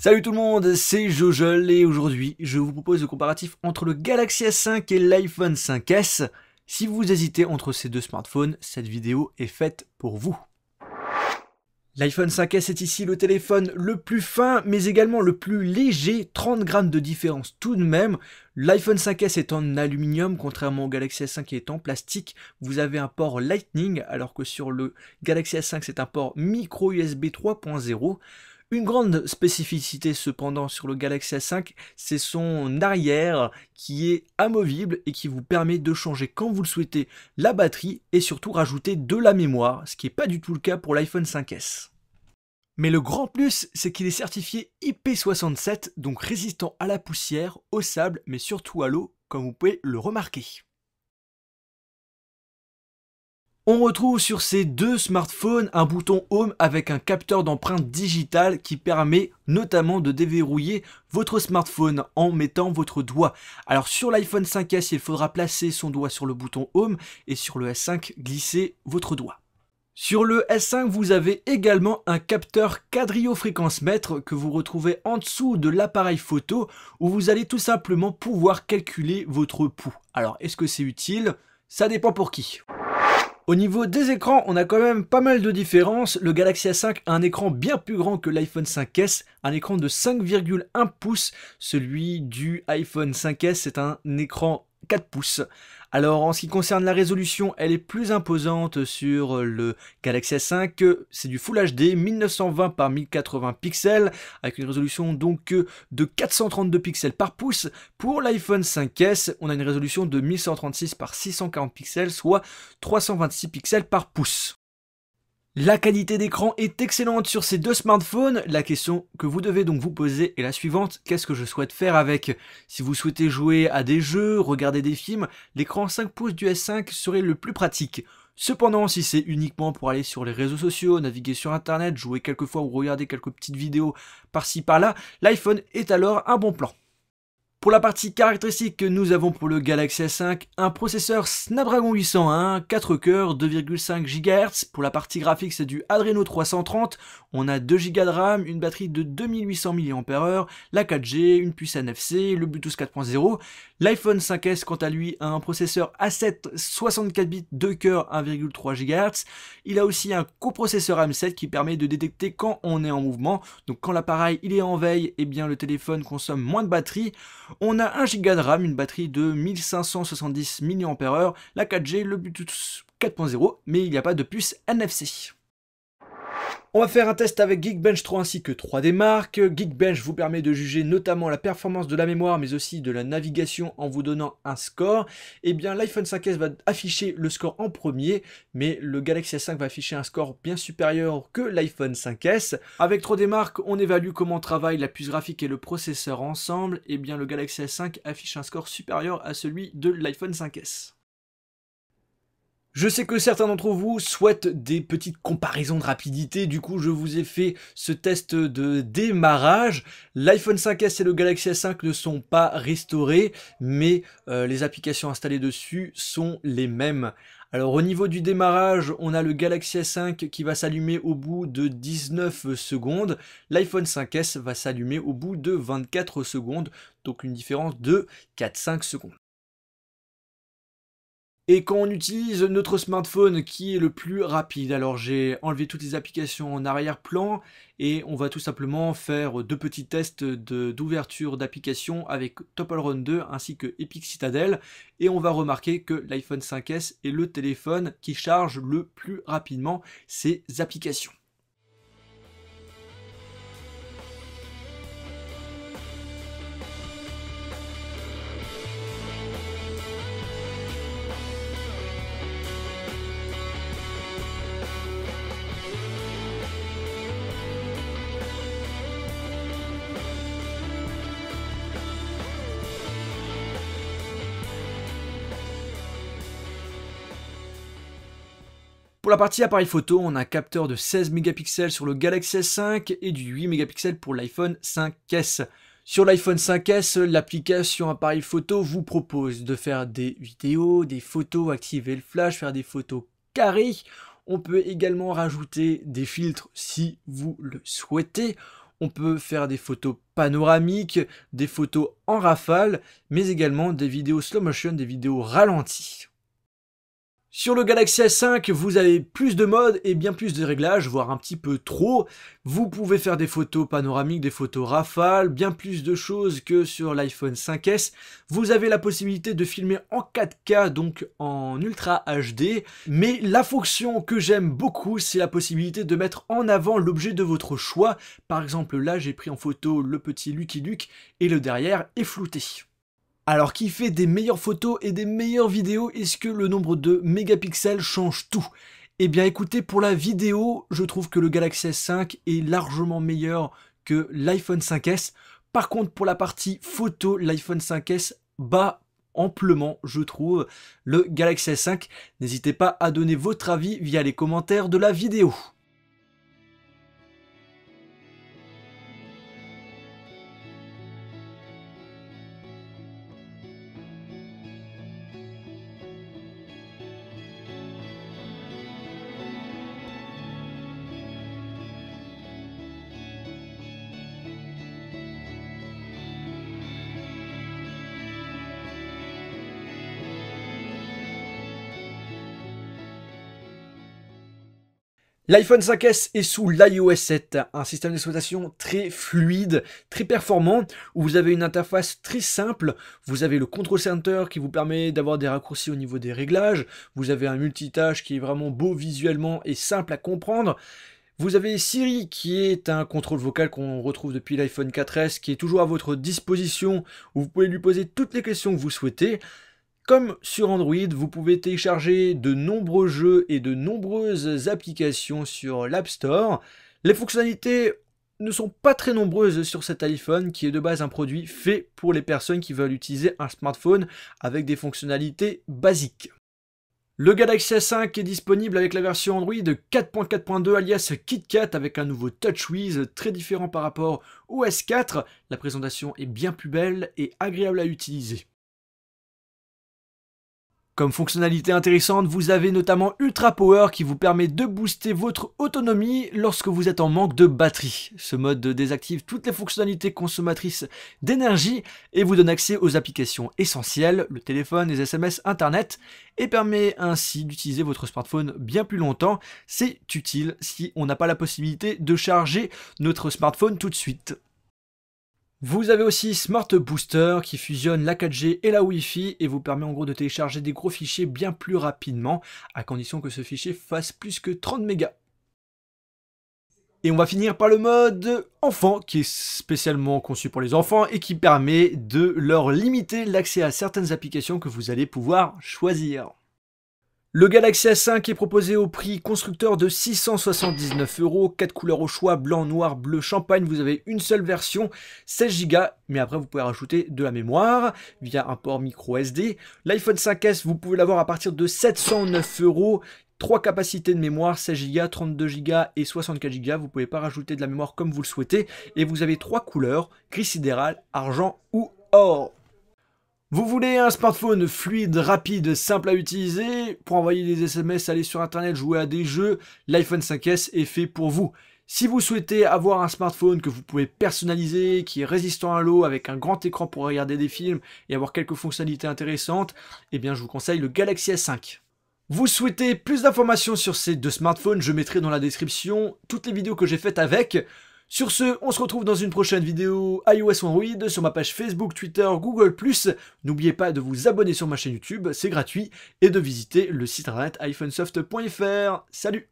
Salut tout le monde, c'est Jojol et aujourd'hui je vous propose le comparatif entre le Galaxy S5 et l'iPhone 5S. Si vous hésitez entre ces deux smartphones, cette vidéo est faite pour vous. L'iPhone 5S est ici le téléphone le plus fin mais également le plus léger, 30 grammes de différence tout de même. L'iPhone 5S est en aluminium contrairement au Galaxy S5 qui est en plastique. Vous avez un port Lightning alors que sur le Galaxy S5 c'est un port micro USB 3.0. Une grande spécificité cependant sur le Galaxy S5, c'est son arrière qui est amovible et qui vous permet de changer quand vous le souhaitez la batterie et surtout rajouter de la mémoire, ce qui n'est pas du tout le cas pour l'iPhone 5S. Mais le grand plus, c'est qu'il est certifié IP67, donc résistant à la poussière, au sable, mais surtout à l'eau, comme vous pouvez le remarquer. On retrouve sur ces deux smartphones un bouton Home avec un capteur d'empreinte digitale qui permet notamment de déverrouiller votre smartphone en mettant votre doigt. Alors sur l'iPhone 5S, il faudra placer son doigt sur le bouton Home et sur le S5, glisser votre doigt. Sur le S5, vous avez également un capteur quadrio-fréquence-mètre que vous retrouvez en dessous de l'appareil photo où vous allez tout simplement pouvoir calculer votre pouls. Alors est-ce que c'est utile? Ça dépend pour qui. Au niveau des écrans, on a quand même pas mal de différences. Le Galaxy S5 a un écran bien plus grand que l'iPhone 5S, un écran de 5,1 pouces. Celui du iPhone 5S, c'est un écran 4 pouces. Alors en ce qui concerne la résolution, elle est plus imposante sur le Galaxy S5, c'est du Full HD 1920 par 1080 pixels avec une résolution donc de 432 pixels par pouce. Pour l'iPhone 5S, on a une résolution de 1136 par 640 pixels, soit 326 pixels par pouce. La qualité d'écran est excellente sur ces deux smartphones. La question que vous devez donc vous poser est la suivante: qu'est-ce que je souhaite faire avec? Si vous souhaitez jouer à des jeux, regarder des films, l'écran 5 pouces du S5 serait le plus pratique. Cependant, si c'est uniquement pour aller sur les réseaux sociaux, naviguer sur internet, jouer quelquefois ou regarder quelques petites vidéos par-ci par-là, l'iPhone est alors un bon plan. Pour la partie caractéristique que nous avons pour le Galaxy S5, un processeur Snapdragon 801, 4 cœurs, 2,5 GHz. Pour la partie graphique, c'est du Adreno 330. On a 2 Go de RAM, une batterie de 2800 mAh, la 4G, une puce NFC, le Bluetooth 4.0. L'iPhone 5S, quant à lui, a un processeur A7 64 bits, 2 cœurs, 1,3 GHz. Il a aussi un coprocesseur AM7 qui permet de détecter quand on est en mouvement. Donc quand l'appareil il est en veille, eh bien le téléphone consomme moins de batterie. On a 1 Go de RAM, une batterie de 1570 mAh, la 4G, le Bluetooth 4.0, mais il n'y a pas de puce NFC. On va faire un test avec Geekbench 3 ainsi que 3D Mark. Geekbench vous permet de juger notamment la performance de la mémoire mais aussi de la navigation en vous donnant un score. Et bien l'iPhone 5S va afficher le score en premier, mais le Galaxy S5 va afficher un score bien supérieur que l'iPhone 5S. Avec 3D Mark, on évalue comment travaillent la puce graphique et le processeur ensemble. Et bien le Galaxy S5 affiche un score supérieur à celui de l'iPhone 5S. Je sais que certains d'entre vous souhaitent des petites comparaisons de rapidité, du coup je vous ai fait ce test de démarrage. L'iPhone 5S et le Galaxy S5 ne sont pas restaurés, mais les applications installées dessus sont les mêmes. Alors au niveau du démarrage, on a le Galaxy S5 qui va s'allumer au bout de 19 secondes. L'iPhone 5S va s'allumer au bout de 24 secondes, donc une différence de 4-5 secondes. Et quand on utilise notre smartphone, qui est le plus rapide? Alors j'ai enlevé toutes les applications en arrière-plan et on va tout simplement faire deux petits tests d'ouverture d'application avec Temple Run 2 ainsi que Epic Citadel, et on va remarquer que l'iPhone 5S est le téléphone qui charge le plus rapidement ses applications. Pour la partie appareil photo, on a un capteur de 16 mégapixels sur le Galaxy S5 et du 8 mégapixels pour l'iPhone 5S. Sur l'iPhone 5S, l'application appareil photo vous propose de faire des vidéos, des photos, activer le flash, faire des photos carrées. On peut également rajouter des filtres si vous le souhaitez. On peut faire des photos panoramiques, des photos en rafale, mais également des vidéos slow motion, des vidéos ralenties. Sur le Galaxy S5, vous avez plus de modes et bien plus de réglages, voire un petit peu trop. Vous pouvez faire des photos panoramiques, des photos rafales, bien plus de choses que sur l'iPhone 5S. Vous avez la possibilité de filmer en 4K, donc en Ultra HD. Mais la fonction que j'aime beaucoup, c'est la possibilité de mettre en avant l'objet de votre choix. Par exemple, là, j'ai pris en photo le petit Lucky Luke et le derrière est flouté. Alors, qui fait des meilleures photos et des meilleures vidéos? Est-ce que le nombre de mégapixels change tout? Eh bien écoutez, pour la vidéo, je trouve que le Galaxy S5 est largement meilleur que l'iPhone 5S. Par contre, pour la partie photo, l'iPhone 5S bat amplement, je trouve, le Galaxy S5. N'hésitez pas à donner votre avis via les commentaires de la vidéo. L'iPhone 5S est sous l'iOS 7, un système d'exploitation très fluide, très performant, où vous avez une interface très simple. Vous avez le Control Center qui vous permet d'avoir des raccourcis au niveau des réglages. Vous avez un multitâche qui est vraiment beau visuellement et simple à comprendre. Vous avez Siri qui est un contrôle vocal qu'on retrouve depuis l'iPhone 4S, qui est toujours à votre disposition, où vous pouvez lui poser toutes les questions que vous souhaitez. Comme sur Android, vous pouvez télécharger de nombreux jeux et de nombreuses applications sur l'App Store. Les fonctionnalités ne sont pas très nombreuses sur cet iPhone qui est de base un produit fait pour les personnes qui veulent utiliser un smartphone avec des fonctionnalités basiques. Le Galaxy S5 est disponible avec la version Android 4.4.2 alias KitKat avec un nouveau TouchWiz très différent par rapport au S4. La présentation est bien plus belle et agréable à utiliser. Comme fonctionnalité intéressante, vous avez notamment Ultra Power qui vous permet de booster votre autonomie lorsque vous êtes en manque de batterie. Ce mode désactive toutes les fonctionnalités consommatrices d'énergie et vous donne accès aux applications essentielles, le téléphone, les SMS, Internet, et permet ainsi d'utiliser votre smartphone bien plus longtemps. C'est utile si on n'a pas la possibilité de charger notre smartphone tout de suite. Vous avez aussi Smart Booster qui fusionne la 4G et la Wi-Fi et vous permet en gros de télécharger des gros fichiers bien plus rapidement, à condition que ce fichier fasse plus que 30 mégas. Et on va finir par le mode enfant, qui est spécialement conçu pour les enfants et qui permet de leur limiter l'accès à certaines applications que vous allez pouvoir choisir. Le Galaxy S5 est proposé au prix constructeur de 679 €, 4 couleurs au choix, blanc, noir, bleu, champagne. Vous avez une seule version, 16 Go, mais après vous pouvez rajouter de la mémoire via un port micro SD. L'iPhone 5S, vous pouvez l'avoir à partir de 709 €. 3 capacités de mémoire, 16 Go, 32 Go et 64 Go. Vous pouvez pas rajouter de la mémoire comme vous le souhaitez. Et vous avez 3 couleurs, gris sidéral, argent ou or. Vous voulez un smartphone fluide, rapide, simple à utiliser, pour envoyer des SMS, aller sur internet, jouer à des jeux, l'iPhone 5S est fait pour vous. Si vous souhaitez avoir un smartphone que vous pouvez personnaliser, qui est résistant à l'eau, avec un grand écran pour regarder des films et avoir quelques fonctionnalités intéressantes, eh bien je vous conseille le Galaxy S5. Vous souhaitez plus d'informations sur ces deux smartphones, je mettrai dans la description toutes les vidéos que j'ai faites avec. Sur ce, on se retrouve dans une prochaine vidéo iOS ou Android sur ma page Facebook, Twitter, Google+. N'oubliez pas de vous abonner sur ma chaîne YouTube, c'est gratuit, et de visiter le site internet iPhonesoft.fr. Salut!